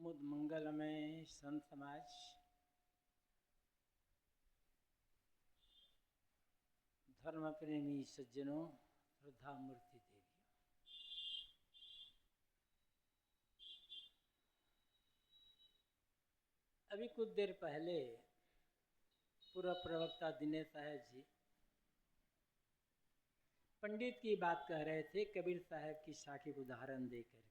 मुद मंगलमय संत समाज, धर्म प्रेमी सज्जनों, श्रद्धा मूर्ति देवियों, अभी कुछ देर पहले पूर्व प्रवक्ता दिनेश साहब जी पंडित की बात कह रहे थे, कबीर साहब की साखी उदाहरण दे करके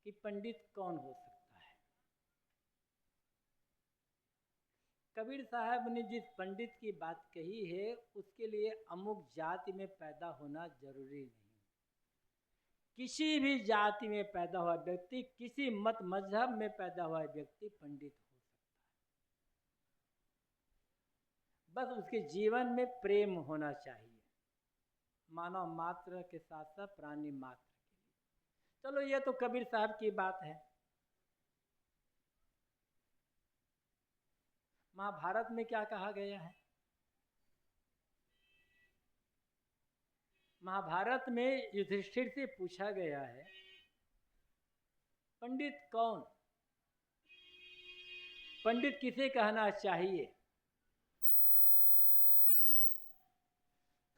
कि पंडित कौन हो सकता है। कबीर साहब ने जिस पंडित की बात कही है उसके लिए अमुक जाति में पैदा होना जरूरी नहीं। किसी भी जाति में पैदा हुआ व्यक्ति, किसी मत मजहब में पैदा हुआ व्यक्ति पंडित हो सकता है। बस उसके जीवन में प्रेम होना चाहिए, मानव मात्र के साथ साथ प्राणी मात्र के लिए। चलो, ये तो कबीर साहब की बात है। महाभारत में क्या कहा गया है? महाभारत में युधिष्ठिर से पूछा गया है, पंडित कौन, पंडित किसे कहना चाहिए?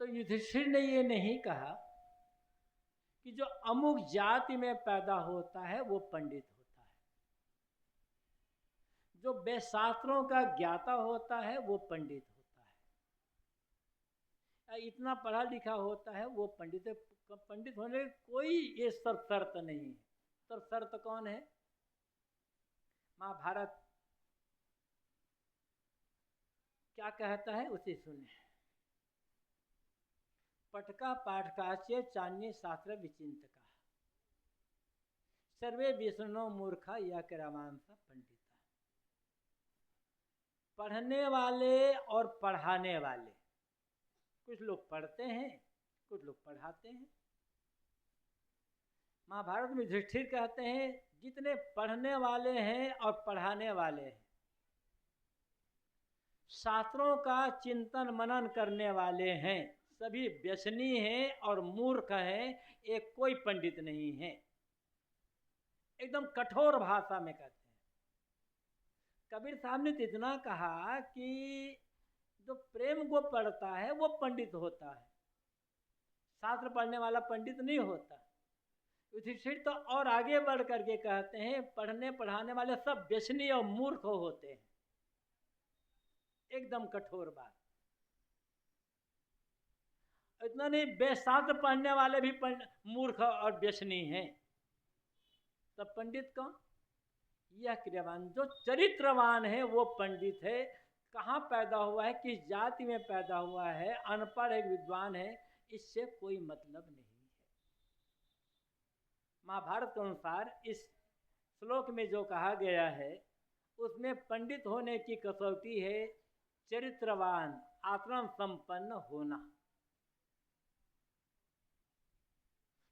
तो युधिष्ठिर ने ये नहीं कहा कि जो अमुक जाति में पैदा होता है वो पंडित होता है, जो वेदशास्त्रों का ज्ञाता होता है वो पंडित होता है, इतना पढ़ा लिखा होता है वो पंडित है। पंडित होने की कोई ये शर्त नहीं है। तो शर्त कौन है? महाभारत क्या कहता है उसे सुने। पटका पाठकाच्य चान्य शास्त्र विचिंतका सर्वे विष्णु मूर्खा या करामांसा पंडिता। पढ़ने वाले और पढ़ाने वाले, कुछ लोग पढ़ते हैं, कुछ लोग पढ़ाते हैं। महाभारत में युधिष्ठिर कहते हैं जितने पढ़ने वाले हैं और पढ़ाने वाले हैं, शास्त्रों का चिंतन मनन करने वाले हैं, सभी व्यसनी हैं और मूर्ख हैं, एक कोई पंडित नहीं है। एकदम कठोर भाषा में कहते हैं। कबीर साहब ने तो इतना कहा कि जो प्रेम को पढ़ता है वो पंडित होता है, शास्त्र पढ़ने वाला पंडित नहीं होता। युधिष्ठिर तो और आगे बढ़ करके कहते हैं पढ़ने पढ़ाने वाले सब व्यसनी और मूर्ख होते हैं। एकदम कठोर बात। इतना नहीं, वेदशास्त्र पढ़ने वाले भी मूर्ख और व्यसनी हैं। तब पंडित कौन? यह क्रियावान जो चरित्रवान है वो पंडित है। कहाँ पैदा हुआ है, किस जाति में पैदा हुआ है, अनपढ़ है विद्वान है, इससे कोई मतलब नहीं है। महाभारत के अनुसार इस श्लोक में जो कहा गया है उसमें पंडित होने की कसौटी है चरित्रवान, आचरण संपन्न होना।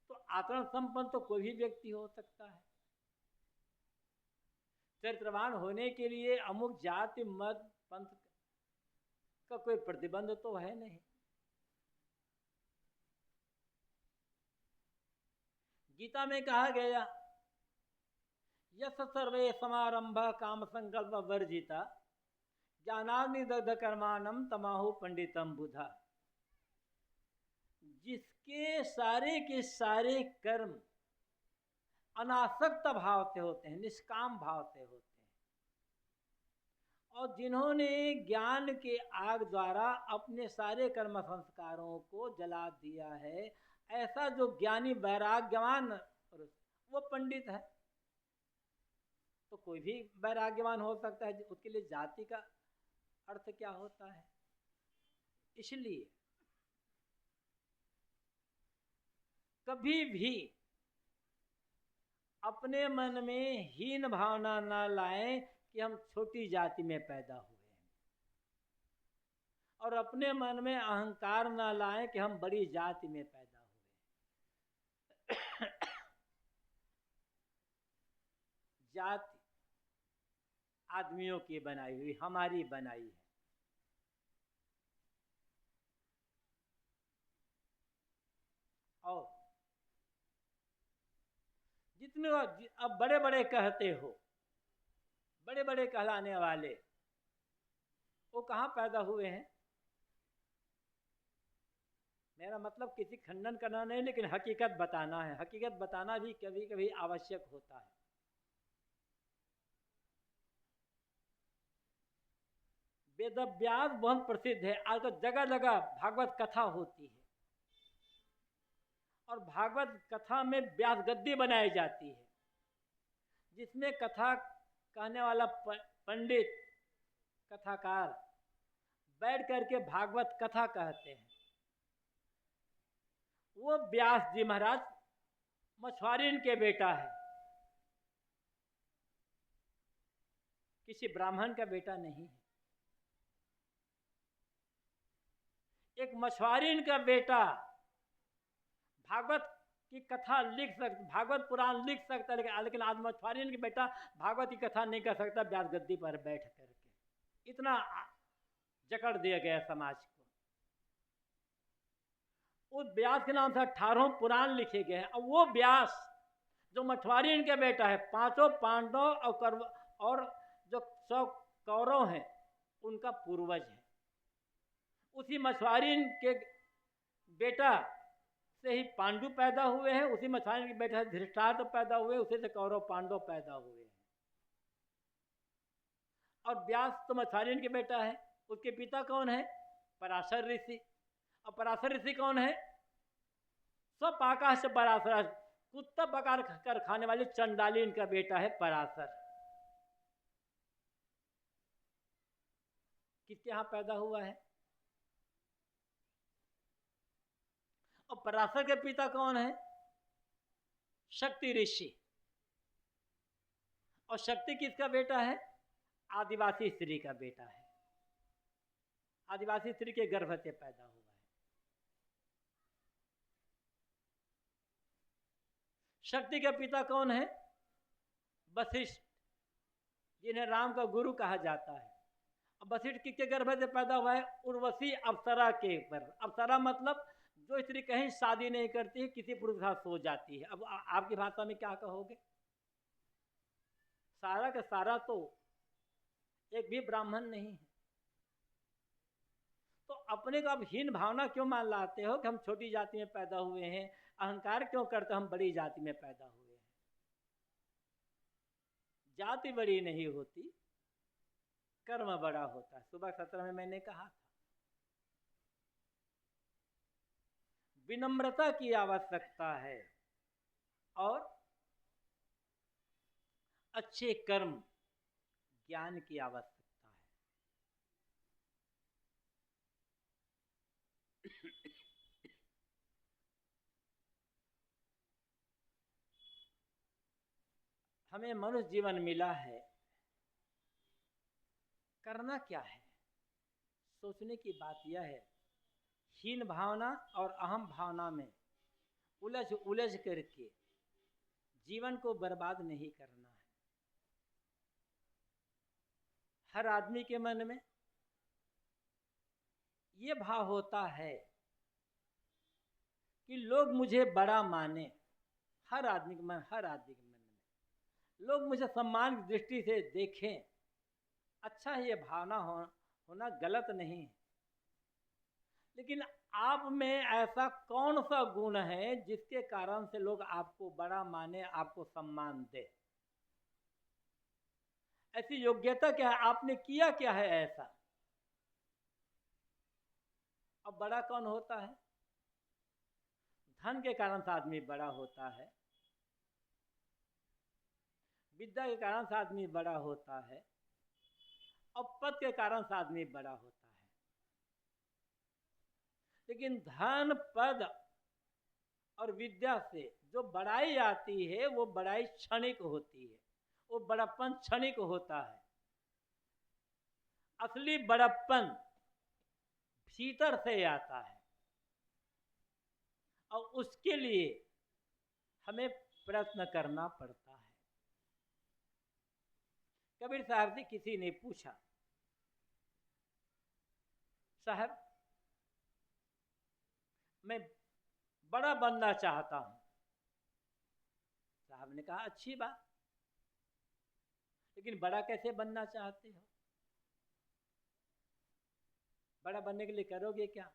तो आचरण संपन्न तो कोई भी व्यक्ति हो सकता है। चरित्रवान होने के लिए अमुक जाति मत पंथ का कोई प्रतिबंध तो है नहीं। गीता में कहा गया यस सर्वे समारंभ काम संकल्प वर्जिता ज्ञानाग्निदग्ध कर्माणम तमाहु पंडितम बुधा। जिसके सारे के सारे कर्म अनासक्त भाव से होते हैं, निष्काम भाव से होते हैं, और जिन्होंने ज्ञान के आग द्वारा अपने सारे कर्म संस्कारों को जला दिया है, ऐसा जो ज्ञानी वैराग्यवान वो पंडित है। तो कोई भी वैराग्यवान हो सकता है, उसके लिए जाति का अर्थ क्या होता है? इसलिए कभी भी अपने मन में हीन भावना न लाएं कि हम छोटी जाति में पैदा हुए हैं, और अपने मन में अहंकार न लाएं कि हम बड़ी जाति में पैदा हुए हैं। जाति आदमियों की बनाई हुई, हमारी बनाई है। और जितने अब बड़े बड़े कहते हो, बड़े बड़े कहलाने वाले, वो कहाँ पैदा हुए हैं? मेरा मतलब किसी खंडन करना नहीं, लेकिन हकीकत बताना है। हकीकत बताना भी कभी कभी आवश्यक होता है। वेदव्यास बहुत प्रसिद्ध है, आजकल जगह जगह भागवत कथा होती है, और भागवत कथा में व्यास गद्दी बनाई जाती है, जिसमें कथा कहने वाला पंडित कथाकार बैठ करके भागवत कथा कहते हैं। वो व्यास जी महाराज मछुआरीन के बेटा है, किसी ब्राह्मण का बेटा नहीं है। एक मछुआरीन का बेटा भागवत की कथा लिख सकता, भागवत पुराण लिख सकता, लेकिन आज मछुआरीन के बेटा भागवत की कथा नहीं कर सकता व्यास गद्दी पर बैठ करके। इतना जकड़ दिया गया समाज को। उस व्यास के नाम से 18 पुराण लिखे गए हैं। अब वो व्यास जो मछुआरीन का बेटा है, 5 पांडव और जो 100 कौरव हैं, उनका पूर्वज है। उसी मछुआरीन के बेटा से ही पांडु पैदा हुए हैं, उसी मछुआरीन के बेटा से धृतराष्ट्र पैदा हुए, उसी से कौरव पांडव पैदा हुए हैं। और व्यास तो मछुआरीन के बेटा है। उसके पिता कौन है? पराशर ऋषि। और पराशर ऋषि कौन है? सब आकाश से पराशर, कुत्ता पका कर खाने वाली चंडालीन का बेटा है पराशर। किसके यहाँ पैदा हुआ है? और पराशर के पिता कौन है? शक्ति ऋषि। और शक्ति किसका बेटा है? आदिवासी स्त्री का बेटा है। आदिवासी स्त्री के गर्भ से पैदा हुआ है। शक्ति के पिता कौन है? वशिष्ठ, जिन्हें राम का गुरु कहा जाता है। अब वशिष्ठ किसके गर्भ से पैदा हुआ है? उर्वशी अप्सरा के पर। अप्सरा मतलब जो स्त्री कहीं शादी नहीं करती है, किसी पुरुष के साथ सो जाती है। अब आपकी भाषा में क्या कहोगे? सारा का सारा तो एक भी ब्राह्मण नहीं है। तो अपने को आप हीन भावना क्यों मान लाते हो कि हम छोटी जाति में पैदा हुए हैं? अहंकार क्यों करते हम बड़ी जाति में पैदा हुए हैं? जाति बड़ी नहीं होती, कर्म बड़ा होता है। सुबह सत्र में मैंने कहा था, विनम्रता की आवश्यकता है और अच्छे कर्म, ज्ञान की आवश्यकता है। हमें मनुष्य जीवन मिला है, करना क्या है? सोचने की बात यह है, हीन भावना और अहम भावना में उलझ करके जीवन को बर्बाद नहीं करना है। हर आदमी के मन में ये भाव होता है कि लोग मुझे बड़ा माने। हर आदमी के मन में लोग मुझे सम्मान की दृष्टि से देखें। अच्छा है, ये भावना होना गलत नहीं है, लेकिन आप में ऐसा कौन सा गुण है जिसके कारण से लोग आपको बड़ा माने, आपको सम्मान दे? ऐसी योग्यता क्या है? आपने किया क्या है ऐसा? अब बड़ा कौन होता है? धन के कारण से आदमी बड़ा होता है, विद्या के कारण से आदमी बड़ा होता है, और पद के कारण से आदमी बड़ा होता है। लेकिन धन, पद और विद्या से जो बड़ाई आती है वो बड़ाई क्षणिक होती है, वो बड़प्पन क्षणिक होता है। असली बड़प्पन भीतर से आता है, और उसके लिए हमें प्रयत्न करना पड़ता है। कबीर साहब से किसी ने पूछा, साहब मैं बड़ा बनना चाहता हूं। साहब ने कहा अच्छी बात, लेकिन बड़ा कैसे बनना चाहते हो? बड़ा बनने के लिए करोगे क्या?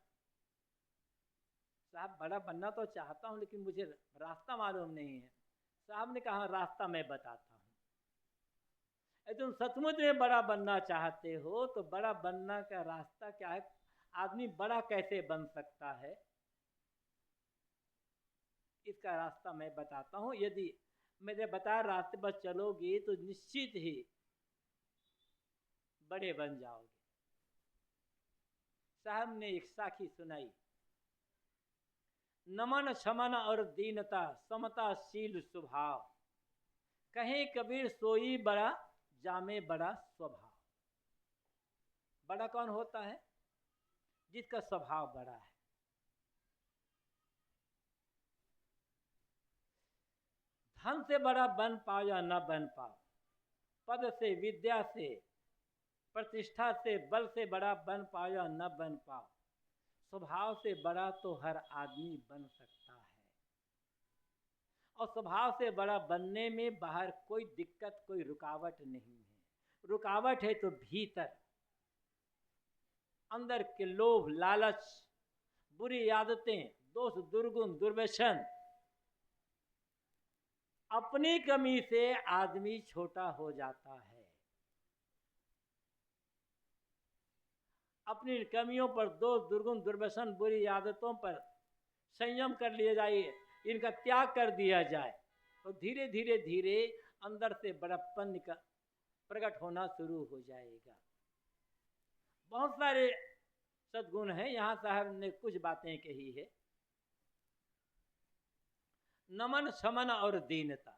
साहब बड़ा बनना तो चाहता हूँ, लेकिन मुझे रास्ता मालूम नहीं है। साहब ने कहा रास्ता मैं बताता हूँ। तुम सचमुच में बड़ा बनना चाहते हो तो बड़ा बनना का रास्ता क्या है? आदमी बड़ा कैसे बन सकता है, इसका रास्ता मैं बताता हूँ। यदि मेरे बताए रास्ते पर चलोगे तो निश्चित ही बड़े बन जाओगे। साहब ने एक साखी सुनाई, नमन शमन और दीनता समताशील स्वभाव, कहे कबीर सोई बड़ा जामे बड़ा स्वभाव। बड़ा कौन होता है? जिसका स्वभाव बड़ा है। धन से बड़ा बन पाओ या न बन पाओ, पद से, विद्या से, प्रतिष्ठा से, बल से बड़ा बन पाओ या न बन पाओ, स्वभाव से बड़ा तो हर आदमी बन सकता है। और स्वभाव से बड़ा बनने में बाहर कोई दिक्कत, कोई रुकावट नहीं है। रुकावट है तो भीतर, अंदर के लोभ, लालच, बुरी आदतें, दोष, दुर्गुण, दुर्व्यसन, अपनी कमी से आदमी छोटा हो जाता है। अपनी कमियों पर, दोष, दुर्गुण, दुर्व्यसन, बुरी आदतों पर संयम कर लिया जाए, इनका त्याग कर दिया जाए, तो धीरे धीरे धीरे अंदर से बड़प्पन का प्रकट होना शुरू हो जाएगा। बहुत सारे सद्गुण हैं, यहाँ साहब ने कुछ बातें कही है। नमन शमन और दीनता,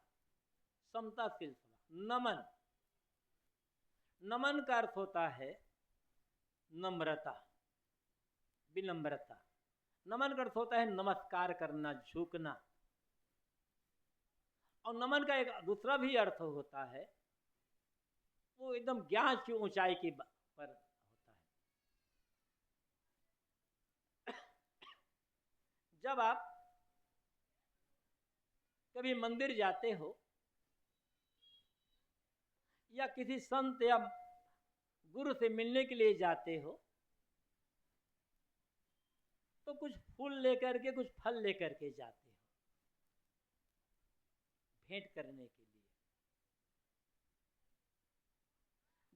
समताशील स्वभाव। नमन, नमन का अर्थ होता है नम्रता, विनम्रता। नमन का अर्थ होता है नमस्कार करना, झुकना। और नमन का एक दूसरा भी अर्थ होता है, वो एकदम ज्ञान की ऊंचाई की पर होता है। जब आप कभी मंदिर जाते हो या किसी संत या गुरु से मिलने के लिए जाते हो, तो कुछ फूल लेकर के, कुछ फल लेकर के जाते हो भेंट करने के लिए।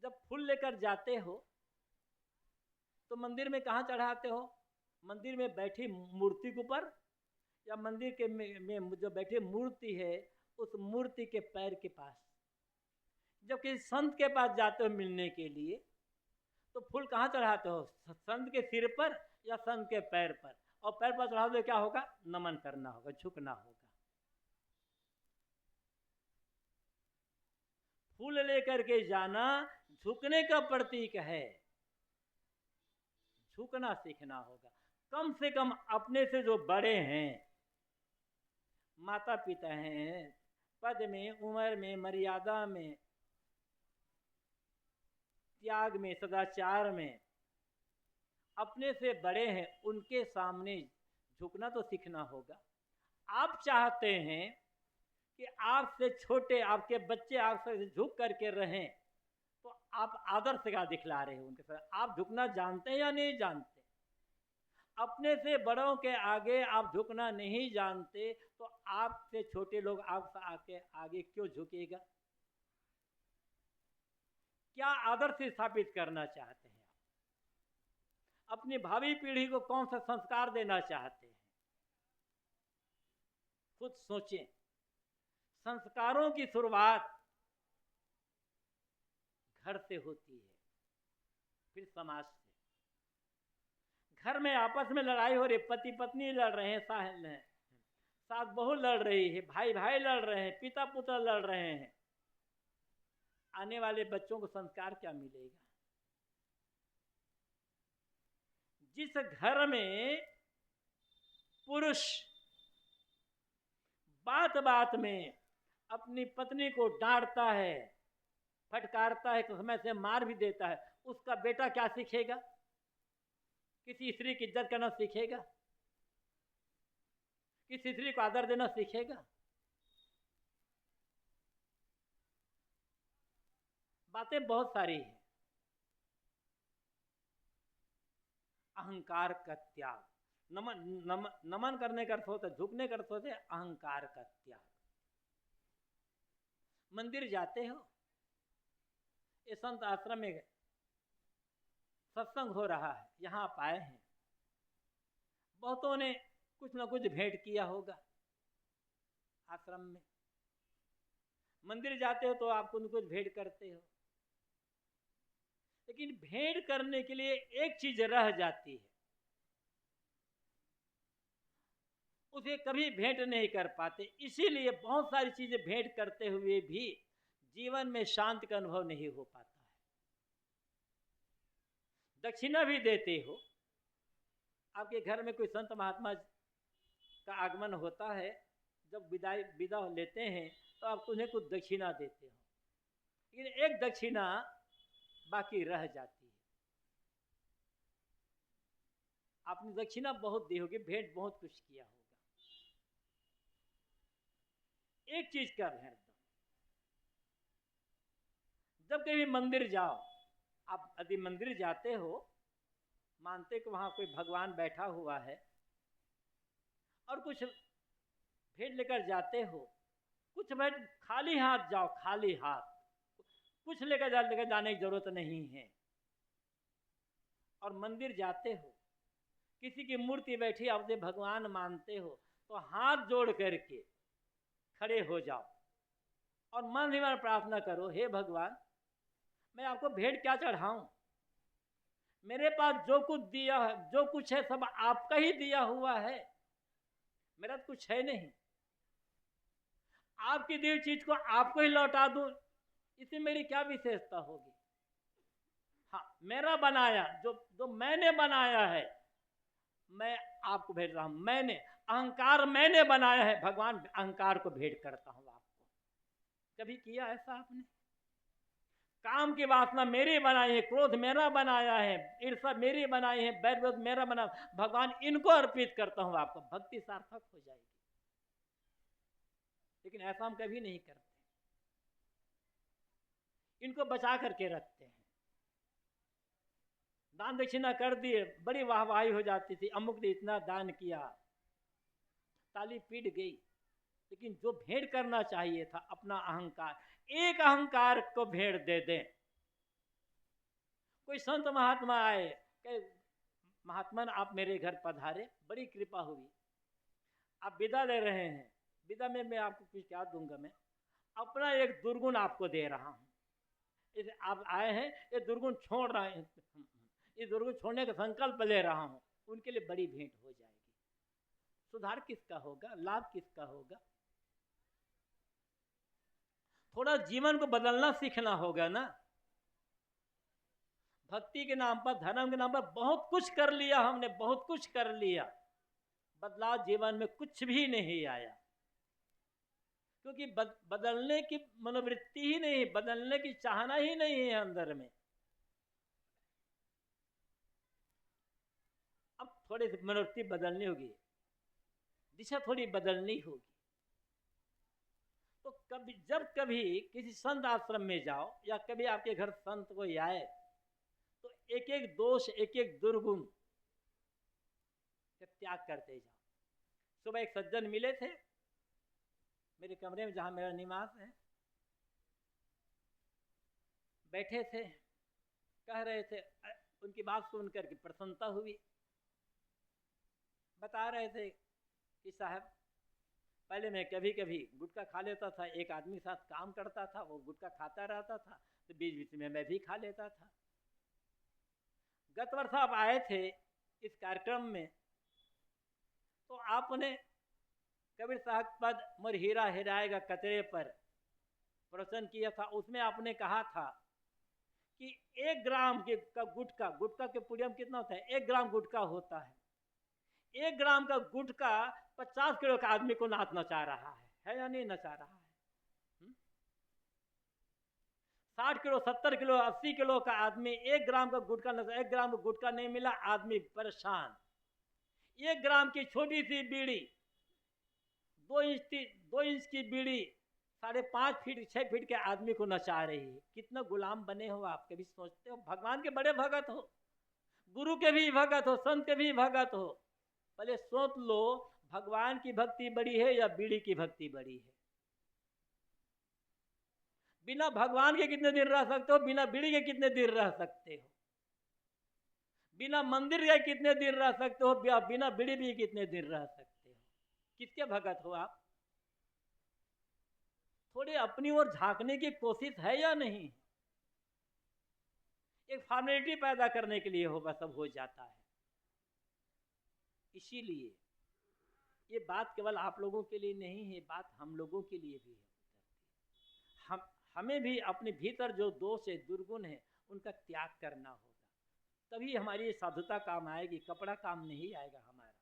जब फूल लेकर जाते हो तो मंदिर में कहाँ चढ़ाते हो? मंदिर में बैठी मूर्ति के ऊपर, या मंदिर के में जो बैठी मूर्ति है उस मूर्ति के पैर के पास। जब किसी संत के पास जाते हो मिलने के लिए, तो फूल कहाँ चढ़ाते हो? संत के सिर पर या संत के पैर पर। और पैर पर चढ़ाओ तो क्या होगा? नमन करना होगा, झुकना होगा। फूल लेकर के जाना झुकने का प्रतीक है। झुकना सीखना होगा। कम से कम अपने से जो बड़े हैं, माता पिता हैं, पद में, उम्र में, मर्यादा में, त्याग में, सदाचार में अपने से बड़े हैं, उनके सामने झुकना तो सीखना होगा। आप चाहते हैं कि आपसे छोटे, आपके बच्चे आपसे झुक करके रहें, तो आप आदर्श का दिखला रहे हो उनके साथ। आप झुकना जानते हैं या नहीं जानते? अपने से बड़ों के आगे आप झुकना नहीं जानते, तो आपसे छोटे लोग आपसे आके आगे क्यों झुकेगा? क्या आदर्श स्थापित करना चाहते हैं? अपनी भावी पीढ़ी को कौन सा संस्कार देना चाहते हैं? खुद सोचें। संस्कारों की शुरुआत घर से होती है, फिर समाज से। घर में आपस में लड़ाई हो रही, पति पत्नी लड़ रहे हैं, सास बहू लड़ रही है, भाई भाई लड़ रहे हैं, पिता पुत्र लड़ रहे हैं। आने वाले बच्चों को संस्कार क्या मिलेगा? जिस घर में पुरुष बात बात में अपनी पत्नी को डांटता है, फटकारता है, तो समय से मार भी देता है, उसका बेटा क्या सीखेगा? किसी स्त्री की इज्जत करना सीखेगा? किसी स्त्री को आदर देना सीखेगा? बातें बहुत सारी हैं। अहंकार का त्याग, नमन करने का अर्थ होता है, झुकने का अर्थ होता है अहंकार का त्याग। मंदिर जाते हो, ये संत आश्रम में सत्संग हो रहा है, यहाँ आप आए हैं, बहुतों ने कुछ न कुछ भेंट किया होगा आश्रम में। मंदिर जाते हो तो आप कुछ न कुछ भेंट करते हो, लेकिन भेंट करने के लिए एक चीज रह जाती है, उसे कभी भेंट नहीं कर पाते। इसीलिए बहुत सारी चीजें भेंट करते हुए भी जीवन में शांति का अनुभव नहीं हो पाता है। दक्षिणा भी देते हो, आपके घर में कोई संत महात्मा का आगमन होता है, जब विदा लेते हैं तो आप उन्हें कुछ दक्षिणा देते हो, लेकिन एक दक्षिणा बाकी रह जाती है। आपने दक्षिणा बहुत दी होगी, भेंट बहुत कुछ किया होगा, एक चीज का ध्यान दो। जब कभी मंदिर जाओ, आप यदि मंदिर जाते हो, मानते कि वहां कोई भगवान बैठा हुआ है, और कुछ भेंट लेकर जाते हो, कुछ भेंट खाली हाथ जाओ, खाली हाथ, कुछ लेकर जाने की जरूरत नहीं है। और मंदिर जाते हो, किसी की मूर्ति बैठी, आप भगवान मानते हो, तो हाथ जोड़ करके खड़े हो जाओ और मन ही मन प्रार्थना करो, हे भगवान, मैं आपको भेंट क्या चढ़ाऊं? मेरे पास जो कुछ दिया है, जो कुछ है, सब आपका ही दिया हुआ है, मेरा तो कुछ है नहीं। आपकी दी हुई चीज को आपको ही लौटा दूं, इसमें मेरी क्या विशेषता होगी? हाँ, मेरा बनाया, जो मैंने बनाया है, मैं आपको भेज रहा हूं। मैंने अहंकार मैंने बनाया है, भगवान अहंकार को भेंट करता हूं आपको। कभी किया ऐसा आपने? काम की वासना मेरी बनाई है, क्रोध मेरा बनाया है, ईर्ष्या मेरी बनाई है, बैर विरोध मेरा बना, भगवान इनको अर्पित करता हूं आपको, भक्ति सार्थक हो जाएगी। लेकिन ऐसा हम कभी नहीं करते, इनको बचा करके रखते हैं। दान दक्षिणा कर दिए, बड़ी वाहवाही हो जाती थी, अमुक ने इतना दान किया, ताली पीट गई। लेकिन जो भेंट करना चाहिए था, अपना अहंकार, एक अहंकार को भेंट दे दें। कोई संत महात्मा आए, कहे महात्मा आप मेरे घर पधारे, बड़ी कृपा हुई, आप विदा ले रहे हैं, विदा में मैं आपको कुछ क्या दूंगा? मैं अपना एक दुर्गुण आपको दे रहा हूं, इसे आप आए हैं, ये दुर्गुण छोड़ रहे हैं, इस दुर्गुण छोड़ने का संकल्प ले रहा हूं, उनके लिए बड़ी भेंट हो जाएगी। सुधार किसका होगा? लाभ किसका होगा? थोड़ा जीवन को बदलना सीखना होगा ना। भक्ति के नाम पर, धर्म के नाम पर बहुत कुछ कर लिया हमने, बहुत कुछ कर लिया, बदलाव जीवन में कुछ भी नहीं आया, क्योंकि बदलने की मनोवृत्ति ही नहीं, बदलने की चाहना ही नहीं है अंदर में। अब थोड़ी सी मनोवृत्ति बदलनी होगी, दिशा थोड़ी बदलनी होगी। तो जब कभी किसी संत आश्रम में जाओ, या कभी आपके घर संत कोई आए, तो एक एक दोष, एक एक दुर्गुण का त्याग करते जाओ। सुबह एक सज्जन मिले थे मेरे कमरे में, जहां मेरा निवास है, बैठे थे, कह रहे थे, उनकी बात सुनकर के प्रसन्नता हुई। बता रहे थे कि साहब, पहले मैं कभी कभी गुटखा खा लेता था, एक आदमी के साथ काम करता था, वो गुटखा खाता रहता था, तो बीच बीच में मैं भी खा लेता था। गत वर्ष आप आए थे इस कार्यक्रम में, तो आपने कबीर साहब पद मोर हीरा हिराएगा कचरे पर प्रवचन किया था। उसमें आपने कहा था कि 1 ग्राम का गुटखा के पुड़िया में कितना होता है? 1 ग्राम गुटखा होता है। 1 ग्राम का गुटखा 50 किलो का आदमी को नचा रहा है या नहीं नचा रहा है? 60 किलो, 70 किलो, 80 किलो का आदमी 1 ग्राम का गुटखा 1 ग्राम का गुटखा नहीं मिला, आदमी परेशान। 1 ग्राम की छोटी सी बीड़ी, 2 इंच की बीड़ी 5.5 फीट 6 फीट के आदमी को नचा रही है। कितना गुलाम बने हो आप, कभी सोचते हो? भगवान के बड़े भगत हो, गुरु के भी भगत हो, संत के भी भगत हो, पहले सोच लो भगवान की भक्ति बड़ी है या बीड़ी की भक्ति बड़ी है? बिना भगवान के कितने दिन रह सकते हो? बिना बीड़ी के कितने दिन रह सकते हो? बिना मंदिर के कितने दिन रह सकते हो? बिना बीड़ी भी कितने दिन रह सकते हो? किसके भगत हो आप? थोड़ी अपनी ओर झांकने की कोशिश है या नहीं? एक फॉर्मेलिटी पैदा करने के लिए होगा, सब हो जाता है। इसीलिए ये बात केवल आप लोगों के लिए नहीं है, बात हम लोगों के लिए भी है। हमें भी अपने भीतर जो दोष है, दुर्गुण है, उनका त्याग करना होगा, तभी हमारी साधुता काम आएगी, कपड़ा काम नहीं आएगा हमारा।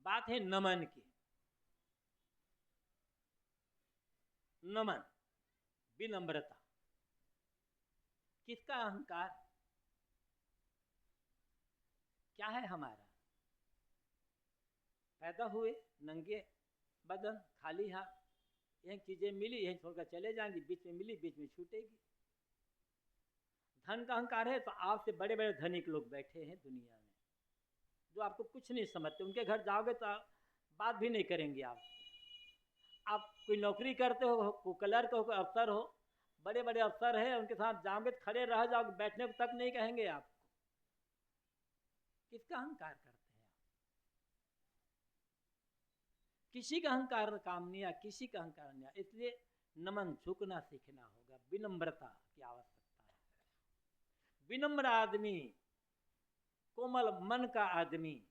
बात है नमन की। नमन, विनम्रता। किसका अहंकार? क्या है हमारा? पैदा हुए नंगे बदन, खाली हाथ, यही चीजें मिली, यही छोड़कर चले जाएंगी, बीच में मिली, बीच में छूटेगी। धन का अहंकार है तो आपसे बड़े बड़े धनिक लोग बैठे हैं दुनिया में, जो आपको कुछ नहीं समझते। उनके घर जाओगे तो बात भी नहीं करेंगे आप कोई नौकरी करते हो, कोई क्लर्क हो, कोई अफसर हो, बड़े बड़े अफसर है, उनके साथ जाओगे तो खड़े रह जाओगे, बैठने तक नहीं कहेंगे आपको। किसका अहंकार करते हैं आप? किसी का अहंकार काम नहीं आया, किसी का अहंकार नहीं आया। इसलिए नमन, झुकना सीखना होगा, विनम्रता की आवश्यकता है। विनम्र आदमी, कोमल मन का आदमी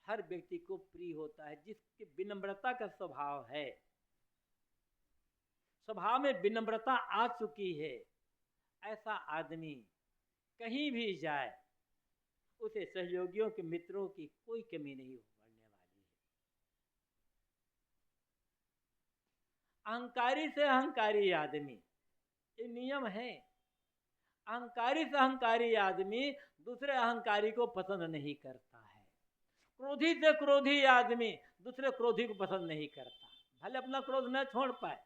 हर व्यक्ति को प्रिय होता है। जिसकी विनम्रता का स्वभाव है, स्वभाव में विनम्रता आ चुकी है, ऐसा आदमी कहीं भी जाए उसे सहयोगियों के, मित्रों की कोई कमी नहीं पड़ने वाली है। अहंकारी से अहंकारी आदमी, ये नियम है। अहंकारी से अहंकारी आदमी दूसरे अहंकारी को पसंद नहीं करता है। क्रोधी से क्रोधी आदमी दूसरे क्रोधी को पसंद नहीं करता। भले अपना क्रोध न छोड़ पाए,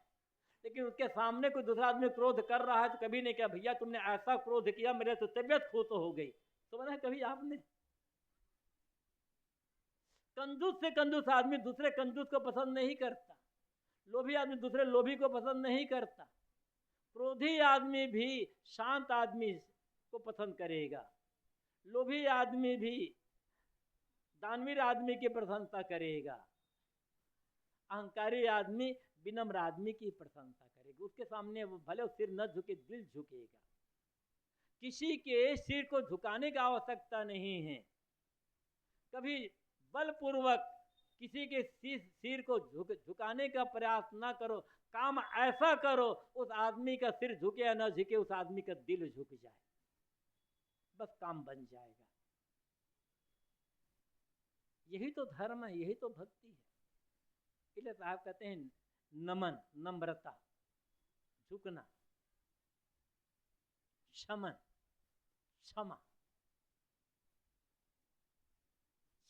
लेकिन उसके सामने कोई दूसरा आदमी क्रोध कर रहा है तो कभी नहीं कहा भैया तुमने ऐसा क्रोध किया, मेरे तो तबियत खुश हो गई। तो बना कभी आपने? कंजूस से कंजूस आदमी दूसरे कंजूस को पसंद नहीं करता। लोभी आदमी दूसरे लोभी को पसंद नहीं करता। क्रोधी आदमी भी शांत आदमी को पसंद करेगा। लोभी आदमी भी दानवीर आदमी की प्रशंसा करेगा। अहंकारी आदमी विनम्र आदमी की प्रशंसा करेगा। उसके सामने वो भले सिर न झुके, दिल झुकेगा। किसी के सिर को झुकाने की आवश्यकता नहीं है। कभी बलपूर्वक किसी के सिर को झुकाने का प्रयास ना करो। काम ऐसा करो उस आदमी का सिर झुके या न झुके, उस आदमी का दिल झुक जाए, बस काम बन जाएगा। यही तो धर्म है, यही तो भक्ति है। इसलिए साहब कहते हैं नमन, नम्रता, झुकना, क्षमन, क्षमा।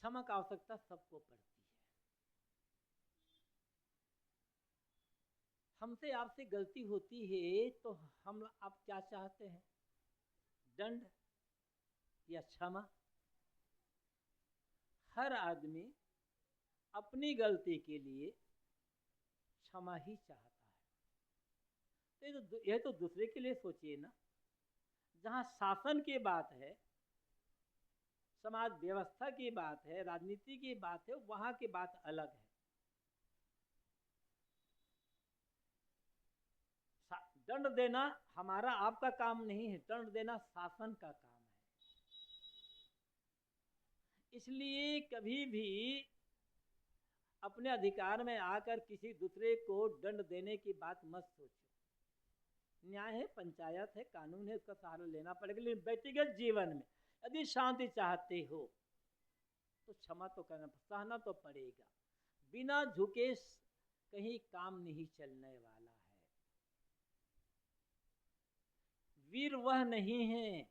क्षमा का आवश्यकता सबको पड़ती है। हमसे आपसे गलती होती है तो आप क्या चाहते हैं? दंड या क्षमा? हर आदमी अपनी गलती के लिए क्षमा ही चाहता है। यह तो दूसरे के लिए सोचिए ना। जहां शासन की बात है, समाज व्यवस्था की बात है, राजनीति की बात है, वहां की बात अलग है। दंड देना हमारा आपका काम नहीं है, दंड देना शासन का काम है। इसलिए कभी भी अपने अधिकार में आकर किसी दूसरे को दंड देने की बात मत सोचो। न्याय है, पंचायत है, कानून है, उसका सहारा लेना पड़ेगा। लेकिन व्यक्तिगत जीवन में यदि शांति चाहते हो तो क्षमा तो करना, सहना तो पड़ेगा। बिना झुके कहीं काम नहीं चलने वाला है। वीर वह नहीं है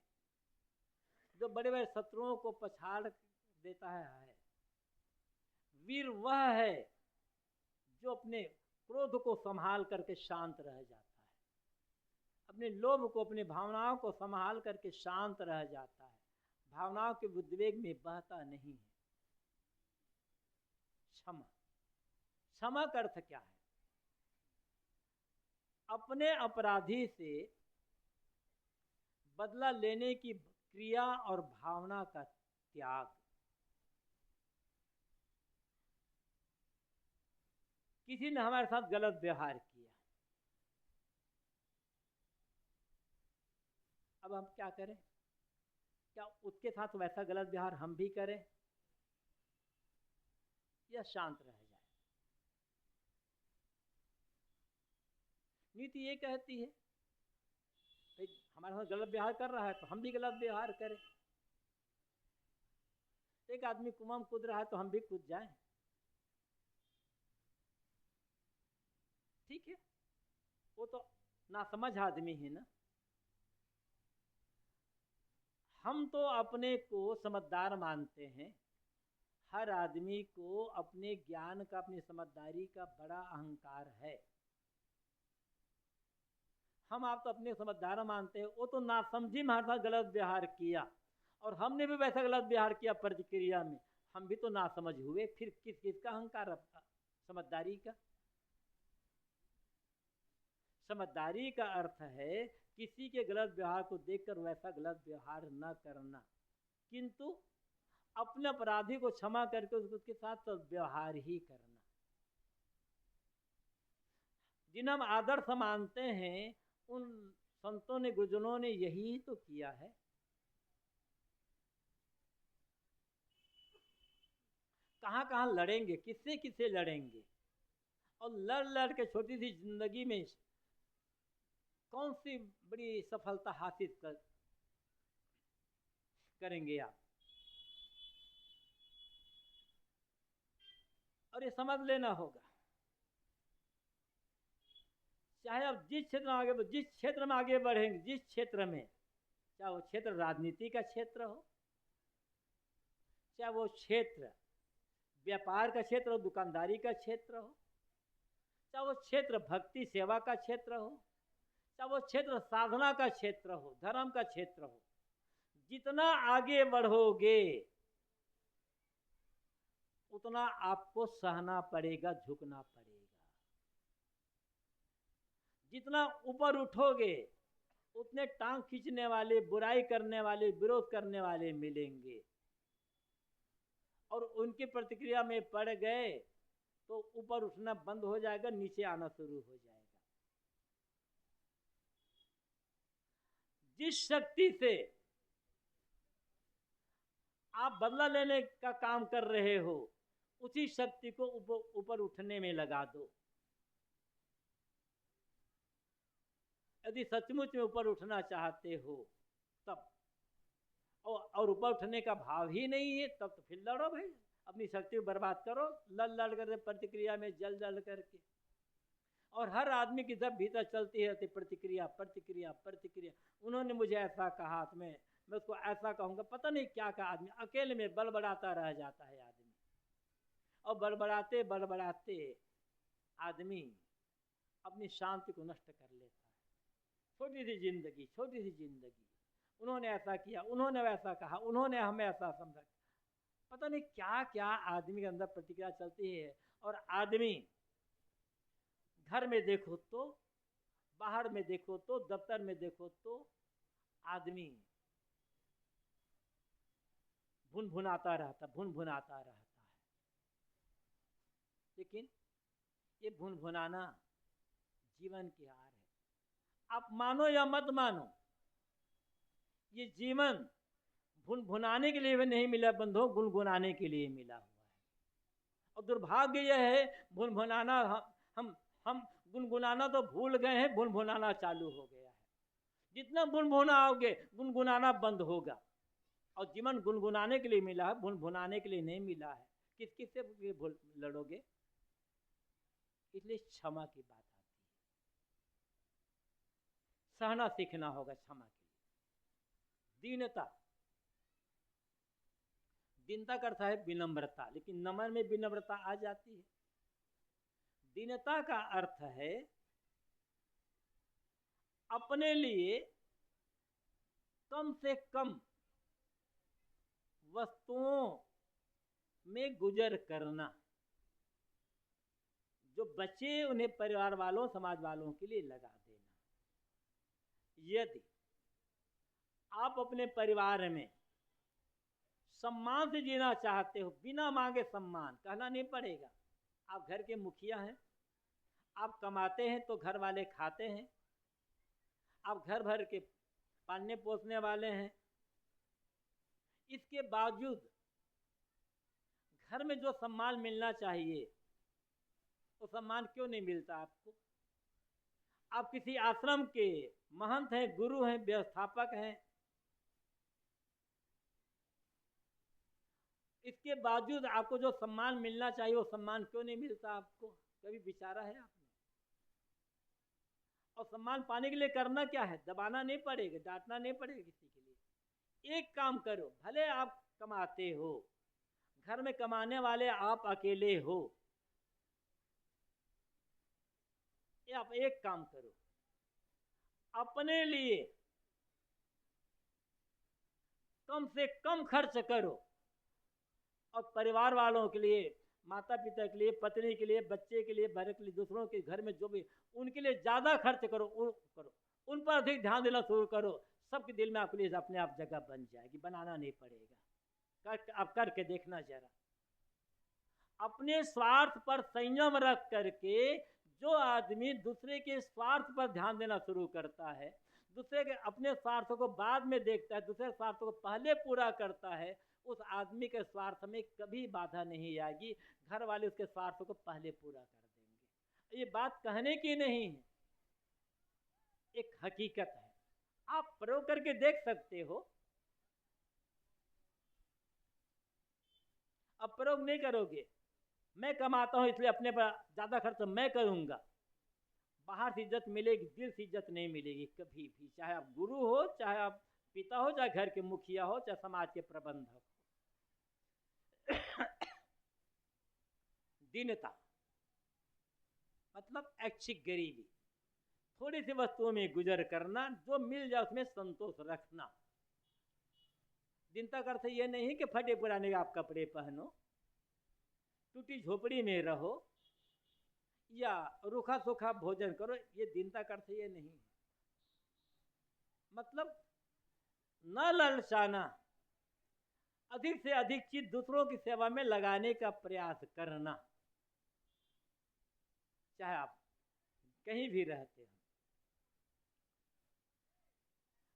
जो बड़े बड़े शत्रुओं को पछाड़ देता है। वीर वह है जो अपने क्रोध को संभाल करके शांत रह जाता है, अपने लोभ को, अपनी भावनाओं को संभाल करके शांत रह जाता है, भावनाओं के उद्वेग में बहता नहीं है। क्षमा, क्षमा का अर्थ क्या है? अपने अपराधी से बदला लेने की क्रिया और भावना का त्याग। किसी ने हमारे साथ गलत व्यवहार किया, अब हम क्या करें? क्या उसके साथ वैसा गलत व्यवहार हम भी करें या शांत रह जाए? नीति ये कहती है भाई हमारे साथ गलत व्यवहार कर रहा है तो हम भी गलत व्यवहार करें। एक आदमी कुआं में कूद रहा है तो हम भी कूद जाएं, ठीक है? वो तो नासमझ आदमी है ना। हम तो अपने को समझदार मानते हैं। हर आदमी को अपने ज्ञान का, अपनी समझदारी का बड़ा अहंकार है। हम आप तो अपने समझदार मानते हैं, वो तो नासमझी में हमारे साथ गलत व्यवहार किया और हमने भी वैसा गलत व्यवहार किया प्रतिक्रिया में, हम भी तो नासमझ हुए। फिर किसका अहंकार? समझदारी का। समझदारी का अर्थ है किसी के गलत व्यवहार को देखकर वैसा गलत व्यवहार न करना, किंतु अपने अपराधी को क्षमा करके उसके साथ तो व्यवहार ही करना। जिन्हें हम आदर्श मानते हैं उन संतों ने, गुरुजनों ने यही तो किया है। कहाँ कहाँ लड़ेंगे, किससे किससे लड़ेंगे, और लड़ लड़ के छोटी सी जिंदगी में कौन सी बड़ी सफलता हासिल करेंगे आप? और ये समझ लेना होगा, चाहे आप जिस क्षेत्र में आगे बढ़ेंगे, जिस क्षेत्र में, चाहे वो क्षेत्र राजनीति का क्षेत्र हो, चाहे वो क्षेत्र व्यापार का क्षेत्र हो, दुकानदारी का क्षेत्र हो, चाहे वो क्षेत्र भक्ति सेवा का क्षेत्र हो, चाहे वो क्षेत्र साधना का क्षेत्र हो, धर्म का क्षेत्र हो, जितना आगे बढ़ोगे उतना आपको सहना पड़ेगा, झुकना पड़ेगा। जितना ऊपर उठोगे उतने टांग खींचने वाले, बुराई करने वाले, विरोध करने वाले मिलेंगे, और उनकी प्रतिक्रिया में पड़ गए तो ऊपर उठना बंद हो जाएगा, नीचे आना शुरू हो जाएगा। जिस शक्ति से आप बदला लेने का काम कर रहे हो उसी शक्ति को ऊपर उठने में लगा दो। यदि सचमुच में ऊपर उठना चाहते हो तब, और ऊपर उठने का भाव ही नहीं है तब तो फिर लड़ो भाई, अपनी शक्ति को बर्बाद करो, लड़ कर प्रतिक्रिया में जल करके। और हर आदमी की जब भीतर चलती है प्रतिक्रिया प्रतिक्रिया प्रतिक्रिया। उन्होंने मुझे ऐसा कहा तो मैं उसको ऐसा कहूँगा, पता नहीं क्या कहा। आदमी अकेले में बड़बड़ाता रह जाता है आदमी, और बड़बड़ाते बड़बड़ाते आदमी अपनी शांति को नष्ट कर लेता है। छोटी सी जिंदगी, छोटी सी जिंदगी, उन्होंने ऐसा किया, उन्होंने वैसा कहा, उन्होंने हमें ऐसा समझा, पता नहीं क्या क्या आदमी के अंदर प्रतिक्रिया चलती है। और आदमी घर में देखो तो, बाहर में देखो तो, दफ्तर में देखो तो आदमी भुनभुनाता रहता है। लेकिन ये भुनभुनाना जीवन की हार है। आप मानो या मत मानो, ये जीवन भुनभुनाने के लिए भी नहीं मिला बंधो, गुनगुनाने के लिए मिला हुआ है। और दुर्भाग्य यह है भुनभुनाना, हम गुनगुनाना तो भूल गए हैं, भुनभुनाना चालू हो गया है। जितना भुनभुनाओगे गुनगुनाना बंद होगा। और जीवन गुनगुनाने के लिए मिला है, भुनभुनाने के लिए नहीं मिला है। किस किस से लड़ोगे? इसलिए क्षमा की बात आती है। सहना सीखना होगा क्षमा के लिए। दीनता, दीनता का अर्थ है विनम्रता, लेकिन नमन में विनम्रता आ जाती है। दीनता का अर्थ है अपने लिए कम से कम वस्तुओं में गुजर करना, जो बचे उन्हें परिवार वालों समाज वालों के लिए लगा देना। यदि आप अपने परिवार में सम्मान से जीना चाहते हो, बिना मांगे सम्मान, कहना नहीं पड़ेगा, आप घर के मुखिया हैं, आप कमाते हैं तो घर वाले खाते हैं, आप घर भर के पालने पोसने वाले हैं, इसके बावजूद घर में जो सम्मान मिलना चाहिए वो सम्मान क्यों नहीं मिलता आपको? आप किसी आश्रम के महंत हैं, गुरु हैं, व्यवस्थापक हैं, इसके बावजूद आपको जो सम्मान मिलना चाहिए वो सम्मान क्यों नहीं मिलता आपको? कभी विचारा है आपने? और सम्मान पाने के लिए करना क्या है? दबाना नहीं पड़ेगा, डांटना नहीं पड़ेगा किसी के लिए। एक काम करो, भले आप कमाते हो, घर में कमाने वाले आप अकेले हो, ये आप एक काम करो, अपने लिए कम से कम खर्च करो और परिवार वालों के लिए, माता पिता के लिए, पत्नी के लिए, बच्चे के लिए, भाई के लिए, दूसरों के घर में जो भी, उनके लिए ज़्यादा खर्च करो, उन पर अधिक ध्यान देना शुरू करो। सबके दिल में आपके लिए अपने आप जगह बन जाएगी, बनाना नहीं पड़ेगा। आप करके देखना जरा। अपने स्वार्थ पर संयम रख करके जो आदमी दूसरे के स्वार्थ पर ध्यान देना शुरू करता है, दूसरे के अपने स्वार्थ को बाद में देखता है, दूसरे स्वार्थ को पहले पूरा करता है, उस आदमी के स्वार्थ में कभी बाधा नहीं आएगी। घर वाले उसके स्वार्थ को पहले पूरा कर देंगे। ये बात कहने की नहीं है, एक हकीकत है, आप प्रयोग करके देख सकते हो। अब प्रयोग नहीं करोगे, मैं कमाता हूं इसलिए अपने पर ज्यादा खर्च मैं करूंगा, बाहर से इज्जत मिलेगी, दिल से इज्जत नहीं मिलेगी कभी भी। चाहे आप गुरु हो, चाहे आप पिता हो, चाहे घर के मुखिया हो, चाहे समाज के प्रबंधक हो। दीनता मतलब ऐच्छिक गरीबी, थोड़ी सी वस्तुओं में गुजर करना, जो मिल जाए उसमें संतोष रखना। दीनता का अर्थ ये नहीं कि फटे पुराने आप कपड़े पहनो, टूटी झोपड़ी में रहो या रूखा सूखा भोजन करो, ये दीनता का अर्थ ये नहीं है। मतलब न ललचाना, अधिक से अधिक चीज दूसरों की सेवा में लगाने का प्रयास करना, चाहे आप कहीं भी रहते हो।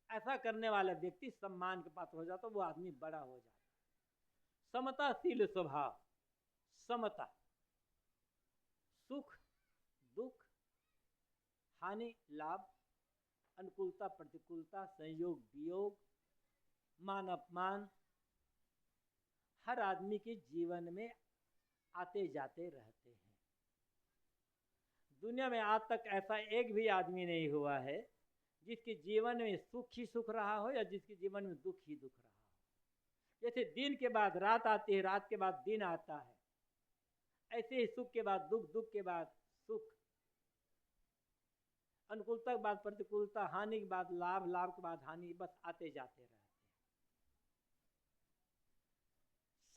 ऐसा करने वाला व्यक्ति सम्मान के पात्र हो जाता, वो आदमी बड़ा हो जाता। समताशील स्वभाव, समता, सुख दुख, हानि लाभ, अनुकूलता प्रतिकूलता, संयोग वियोग, मान अपमान, हर आदमी के जीवन में आते जाते रहते हैं। दुनिया में आज तक ऐसा एक भी आदमी नहीं हुआ है जिसके जीवन में सुख ही सुख रहा हो या जिसके जीवन में दुख ही दुख रहा हो। जैसे दिन के बाद रात आती है, रात के बाद दिन आता है, ऐसे ही सुख के बाद दुख, दुख के बाद सुख, अनुकूलता के बाद प्रतिकूलता, हानि के बाद लाभ, लाभ के बाद हानि, बस आते जाते रहते हैं।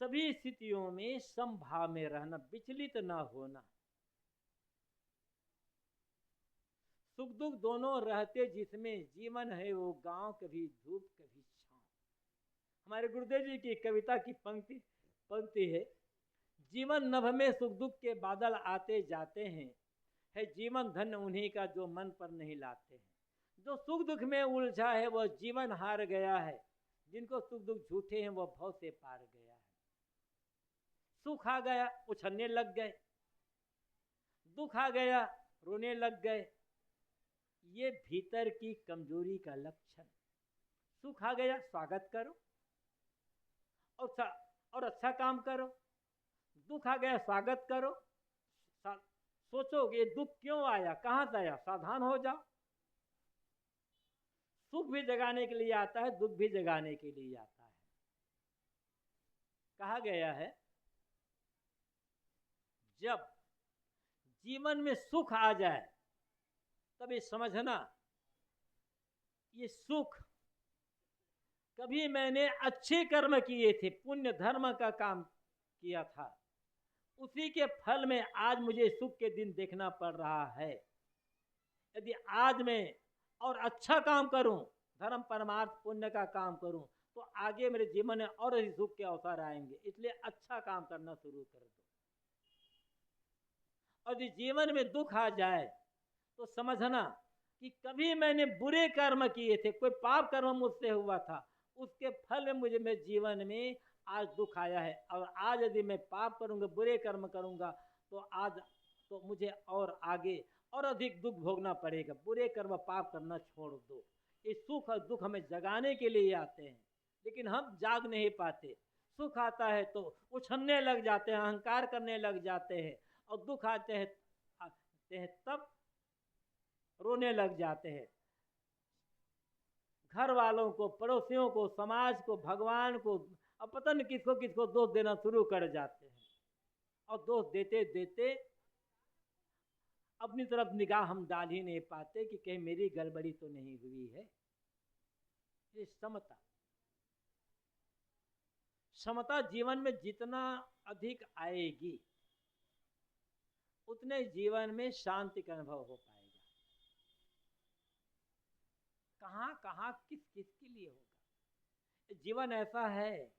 सभी स्थितियों में समभाव में रहना, विचलित न होना। सुख दुख दोनों रहते जिसमें जीवन है वो गांव, कभी धूप कभी छांव। हमारे गुरुदेव जी की कविता की पंक्ति है, जीवन नभ में सुख दुख के बादल आते जाते हैं, है जीवन धन्य उन्हीं का जो मन पर नहीं लाते हैं। जो सुख दुख में उलझा है वह जीवन हार गया है, जिनको सुख दुख झूठे हैं वह भव से पार गया है। सुख आ गया उछलने लग गए, दुख आ गया रोने लग गए, ये भीतर की कमजोरी का लक्षण। सुख आ गया स्वागत करो और अच्छा काम करो, दुख आ गया स्वागत करो, सोचोगे दुख क्यों आया, कहां से आया, सावधान हो जाओ। सुख भी जगाने के लिए आता है, दुख भी जगाने के लिए आता है। कहा गया है जब जीवन में सुख आ जाए तब ये समझना ये सुख कभी मैंने अच्छे कर्म किए थे, पुण्य धर्म का काम किया था, उसी के फल में आज मुझे सुख के दिन देखना पड़ रहा है। यदि आज मैं और अच्छा काम करूं, धर्म परमार्थ पुण्य का काम करूं, तो आगे मेरे जीवन में और अधिक सुख के अवसर आएंगे। इसलिए अच्छा काम करना शुरू कर दो। और यदि जीवन में दुख आ जाए तो समझना कि कभी मैंने बुरे कर्म किए थे, कोई पाप कर्म मुझसे हुआ था, उसके फल में मुझे मेरे जीवन में आज दुख आया है। और आज यदि मैं पाप करूंगा, बुरे कर्म करूंगा, तो आज तो मुझे और आगे और अधिक दुख भोगना पड़ेगा। बुरे कर्म पाप करना छोड़ दो। ये सुख और दुख हमें जगाने के लिए आते हैं, लेकिन हम जाग नहीं पाते। सुख आता है तो उछलने लग जाते हैं, अहंकार करने लग जाते हैं, और दुख आते हैं तब रोने लग जाते हैं। घर वालों को, पड़ोसियों को, समाज को, भगवान को, अब पता नहीं किसको किसको दोष देना शुरू कर जाते हैं। और दोष देते देते अपनी तरफ निगाह हम डाल ही नहीं पाते कि कहीं मेरी गड़बड़ी तो नहीं हुई है। ये समता जीवन में जितना अधिक आएगी उतने जीवन में शांति का अनुभव हो पाएगा। कहाँ कहाँ किस किस के लिए होगा। जीवन ऐसा है,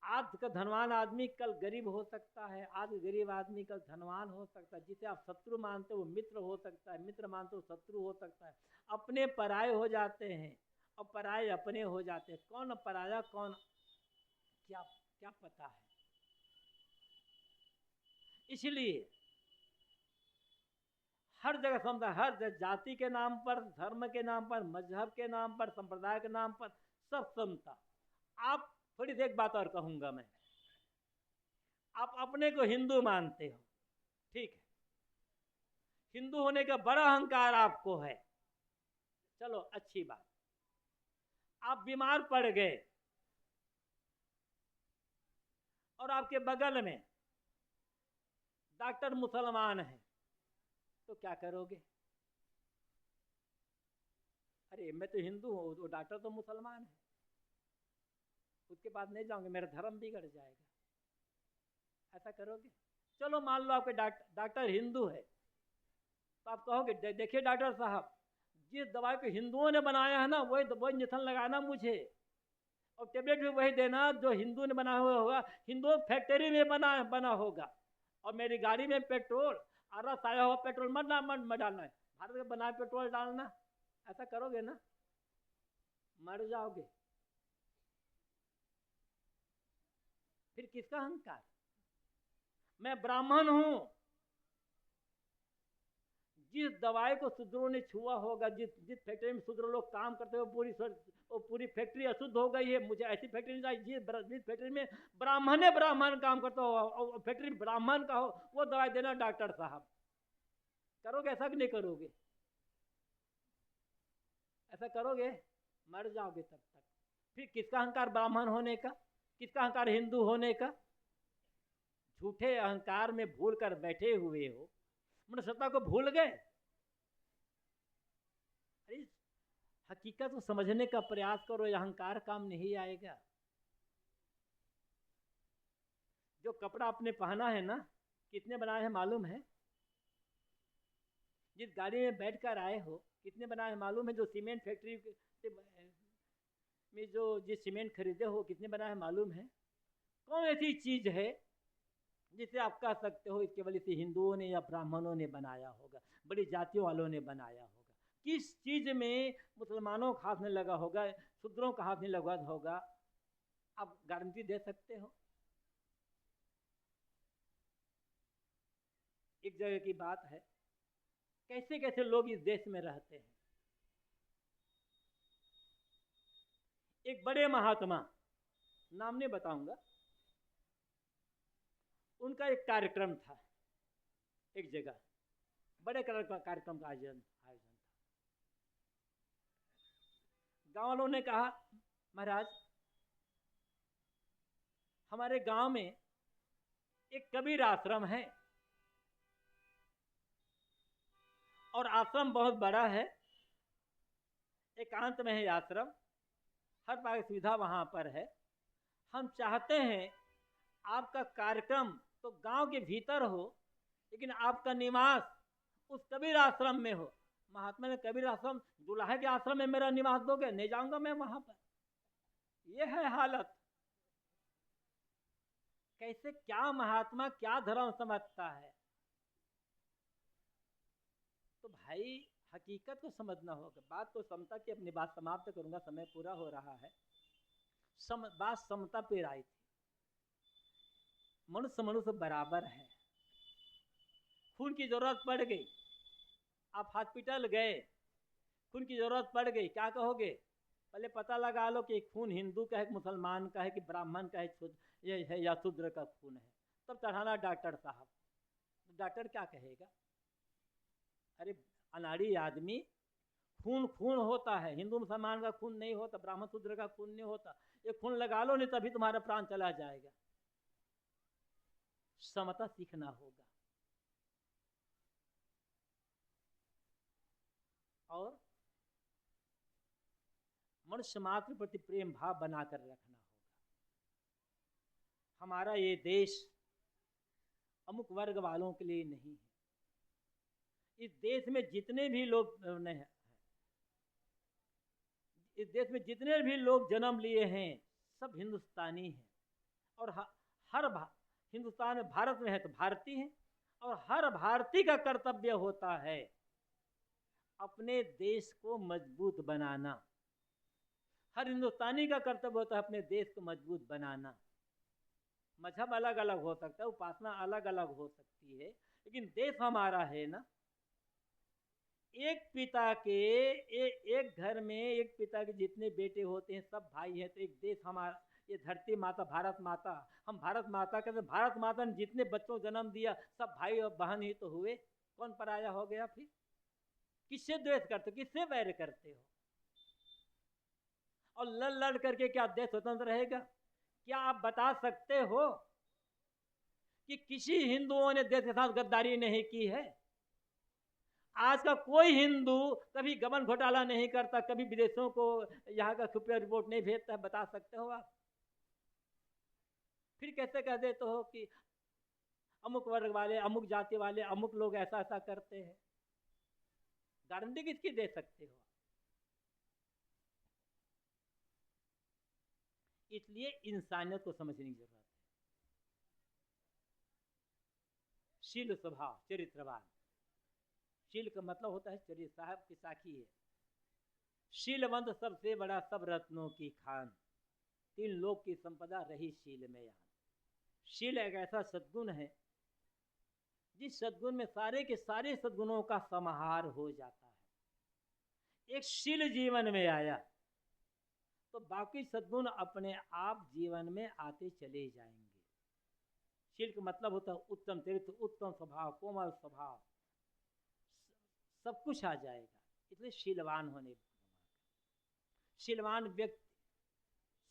आज का धनवान आदमी कल गरीब हो सकता है, आज गरीब आदमी कल धनवान हो सकता है। जिसे आप शत्रु मानते हो वो मित्र हो सकता है, मित्र मानते हो शत्रु हो सकता है। अपने पराये हो जाते हैं और पराये अपने हो जाते हैं। कौन पराया कौन क्या क्या पता है। इसलिए हर जगह समझा, हर जाति के नाम पर, धर्म के नाम पर, मजहब के नाम पर, संप्रदाय के नाम पर सब समता। आप थोड़ी देर एक बात और कहूंगा मैं, आप अपने को हिंदू मानते हो, ठीक है, हिंदू होने का बड़ा अहंकार आपको है, चलो अच्छी बात। आप बीमार पड़ गए और आपके बगल में डॉक्टर मुसलमान है, तो क्या करोगे? अरे मैं तो हिंदू हूँ, वो डॉक्टर तो मुसलमान है, उसके पास नहीं जाऊंगे, मेरा धर्म बिगड़ जाएगा। ऐसा करोगे? चलो मान लो आपके डॉक्टर हिंदू है, तो आप कहोगे देखिए डॉक्टर साहब, जिस दवाई को हिंदुओं ने बनाया है ना, वही इंजेक्शन लगाना मुझे, और टेबलेट भी वही देना जो हिंदू ने बनाया हुआ होगा, हिंदू फैक्ट्री में बना होगा। और मेरी गाड़ी में पेट्रोल रस आया हुआ पेट्रोल मत डालना है, भारत का बनाया पेट्रोल डालना। ऐसा करोगे ना, मर जाओगे। फिर किसका अहंकार? मैं ब्राह्मण हूं, जिस दवाई को शूद्रों ने छुआ होगा, जिस फैक्ट्री में शूद्र लोग काम करते हो, पूरी फैक्ट्री अशुद्ध हो गई है, मुझे ऐसी फैक्ट्री नहीं चाहिए जिस फैक्ट्री में ब्राह्मण काम करता हो और फैक्ट्री ब्राह्मण का हो, वो दवाई देना डॉक्टर साहब। करोगे ऐसा कि नहीं करोगे? ऐसा करोगे, मर जाओगे तब तक। फिर किसका अहंकार ब्राह्मण होने का, किसका अहंकार हिंदू होने का? झूठे अहंकार में भूल कर बैठे हुए हो, मनुष्यता को भूल गए। अरे हकीकत को समझने का प्रयास करो, अहंकार काम नहीं आएगा। जो कपड़ा आपने पहना है ना, कितने बनाए हैं मालूम है? जिस गाड़ी में बैठकर आए हो, कितने बनाए हैं मालूम है? जो सीमेंट फैक्ट्री में जिस सीमेंट खरीदे हो, कितने बनाए हैं मालूम है? कौन ऐसी चीज है जिसे आप कह सकते हो इसके वजह से हिंदुओं ने या ब्राह्मणों ने बनाया होगा, बड़ी जातियों वालों ने बनाया होगा? किस चीज में मुसलमानों का हाथ नहीं लगा होगा, शूद्रों का हाथ नहीं लगा होगा? आप गारंटी दे सकते हो? एक जगह की बात है, कैसे कैसे लोग इस देश में रहते हैं। एक बड़े महात्मा, नाम नहीं बताऊंगा, उनका एक कार्यक्रम था, एक जगह बड़े कार्यक्रम का आयोजन था। गांव वालों ने कहा, महाराज हमारे गांव में एक कबीर आश्रम है और आश्रम बहुत बड़ा है, एकांत में है आश्रम, हर प्रकार की सुविधा वहाँ पर है। हम चाहते हैं आपका कार्यक्रम तो गांव के भीतर हो, लेकिन आपका निवास उस कबीर आश्रम में हो। महात्मा ने कबीर आश्रम, दुल्हा के आश्रम में मेरा निवास दोगे? नहीं जाऊंगा मैं वहां पर। ये है हालत। कैसे, क्या महात्मा क्या धर्म समझता है? तो भाई हकीकत को समझना होगा। बात को समता की, अपनी बात समाप्त करूंगा, समय पूरा हो रहा है। बात समता पे आई थी। मनुष्य मनुष्य बराबर है। खून की जरूरत पड़ गई, आप हॉस्पिटल गए, खून की जरूरत पड़ गई, क्या कहोगे? पहले पता लगा लो कि खून हिंदू का है कि मुसलमान का है कि ब्राह्मण का है, ये है या शूद्र का खून है, तब चढ़ाना डॉक्टर साहब। डॉक्टर क्या कहेगा? अरे अनाड़ी आदमी, खून खून होता है, हिंदू मुसलमान का खून नहीं होता, ब्राह्मण शूद्र का खून नहीं होता। ये खून लगा लो, नहीं तभी तुम्हारा प्राण चला जाएगा। समता सीखना होगा और मनुष्य मात्र प्रति प्रेम भाव बनाकर रखना होगा। हमारा ये देश अमुक वर्ग वालों के लिए नहीं है। इस देश में जितने भी लोग नहीं, इस देश में जितने भी लोग जन्म लिए हैं सब हिंदुस्तानी हैं। और हर हिंदुस्तान में, भारत में है तो भारतीय हैं। और हर भारतीय का कर्तव्य होता है अपने देश को मजबूत बनाना। हर हिंदुस्तानी का कर्तव्य होता है अपने देश को मजबूत बनाना। मजहब अलग अलग हो सकता है, उपासना अलग अलग हो सकती है, लेकिन देश हमारा है ना। एक पिता के एक घर में एक पिता के जितने बेटे होते हैं सब भाई हैं। तो एक देश हमारा, ये धरती माता भारत माता, हम भारत माता कहते, भारत माता ने जितने बच्चों जन्म दिया सब भाई और बहन ही तो हुए। कौन पराया हो गया? फिर किससे द्वेष करते हो, किससे वैर करते हो? और लड़ लड़ करके क्या देश स्वतंत्र रहेगा? क्या आप बता सकते हो कि किसी हिंदुओं ने देश के साथ गद्दारी नहीं की है? आज का कोई हिंदू कभी गबन घोटाला नहीं करता, कभी विदेशों को यहाँ का खुफिया रिपोर्ट नहीं भेजता है, बता सकते हो आप? फिर कैसे कह देते हो कि अमुक वर्ग वाले, अमुक जाति वाले, अमुक लोग ऐसा ऐसा करते हैं? गारंटी किसकी दे सकते हो? इसलिए इंसानियत को समझने की जरूरत है। शील स्वभाव, चरित्रवान। शील का मतलब होता है चरित्र। साहब की साखी है, शीलवंत सबसे बड़ा सब रत्नों की खान, तीन लोक की संपदा रही शील में यहाँ। शील एक ऐसा सद्गुण है जिस सद्गुण में सारे के सारे सद्गुणों का समाहार हो जाता है। एक शील जीवन में आया तो बाकी सद्गुण अपने आप जीवन में आते चले जाएंगे। शील का मतलब होता है उत्तम चरित्र, उत्तम स्वभाव, कोमल स्वभाव, सब कुछ आ जाएगा। इसलिए शीलवान होने, शीलवान व्यक्ति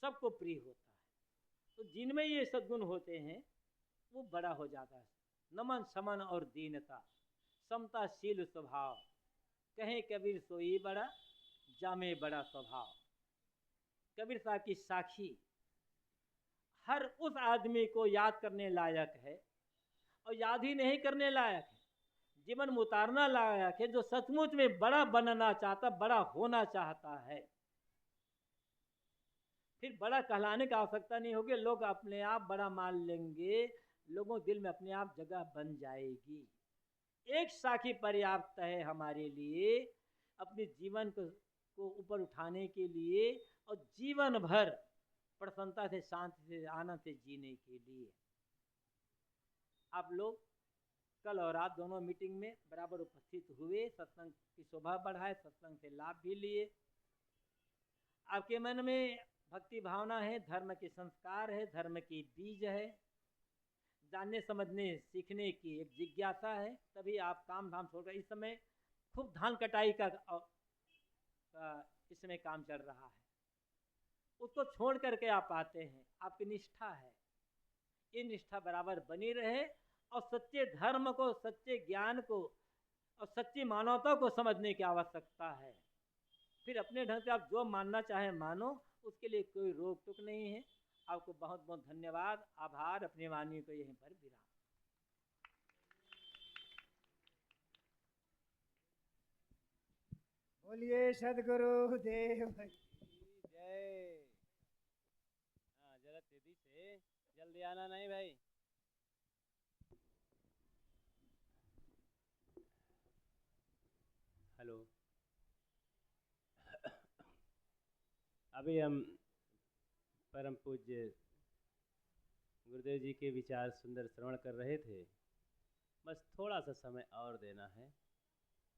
सबको प्रिय होता है। तो जिनमें ये सद्गुण होते हैं वो बड़ा हो जाता है। नमन समन और दीनता, समता शील स्वभाव, कहें कबीर सोई बड़ा, जामे बड़ा स्वभाव। कबीर साहब की साखी हर उस आदमी को याद करने लायक है, और याद ही नहीं करने लायक है, जीवन में उतारना लायक है, जो सचमुच में बड़ा बनना चाहता, बड़ा होना चाहता है। फिर बड़ा कहलाने की आवश्यकता नहीं होगी, लोग अपने आप बड़ा मान लेंगे, लोगों दिल में अपने आप जगह बन जाएगी। एक साखी पर्याप्त है हमारे लिए अपने जीवन को ऊपर उठाने के लिए, और जीवन भर प्रसन्नता से, शांति से, आनंद से जीने के लिए। आप लोग कल और आज दोनों मीटिंग में बराबर उपस्थित हुए, सत्संग की शोभा बढ़ाए, सत्संग से लाभ भी लिए। आपके मन में भक्ति भावना है, धर्म के संस्कार है, धर्म की बीज है, जानने समझने सीखने की एक जिज्ञासा है, तभी आप काम धाम छोड़कर, इस समय खूब धान कटाई का इस समय काम चल रहा है, उसको छोड़ करके आप आते हैं, आपकी निष्ठा है। ये निष्ठा बराबर बनी रहे और सच्चे धर्म को, सच्चे ज्ञान को और सच्ची मानवता को समझने की आवश्यकता है। फिर अपने ढंग से आप जो मानना चाहें मानो, उसके लिए कोई रोक टोक नहीं है। आपको बहुत बहुत धन्यवाद, आभार। अपनी वाणी को यहीं पर विराम। बोलिए सदगुरु देव की जय। हाँ, जरा तेजी से, जल्दी आना नहीं भाई। हेलो। अभी हम परम पूज्य गुरुदेव जी के विचार सुंदर श्रवण कर रहे थे। बस थोड़ा सा समय और देना है।